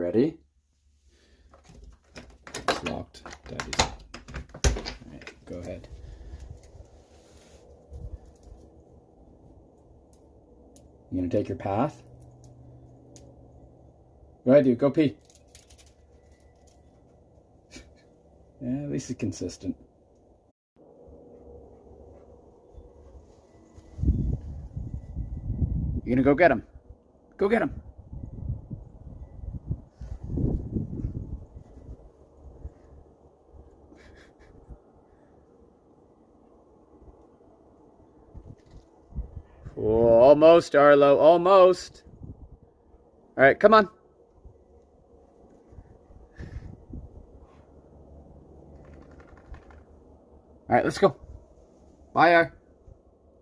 ready? It's locked. Daddy's. All right, go ahead. You gonna take your path? Go ahead, dude. Go pee. Yeah, at least it's consistent. You're gonna go get him. Go get him. Oh, almost, Arlo. Almost. All right, come on. All right, let's go. Bye, Ar.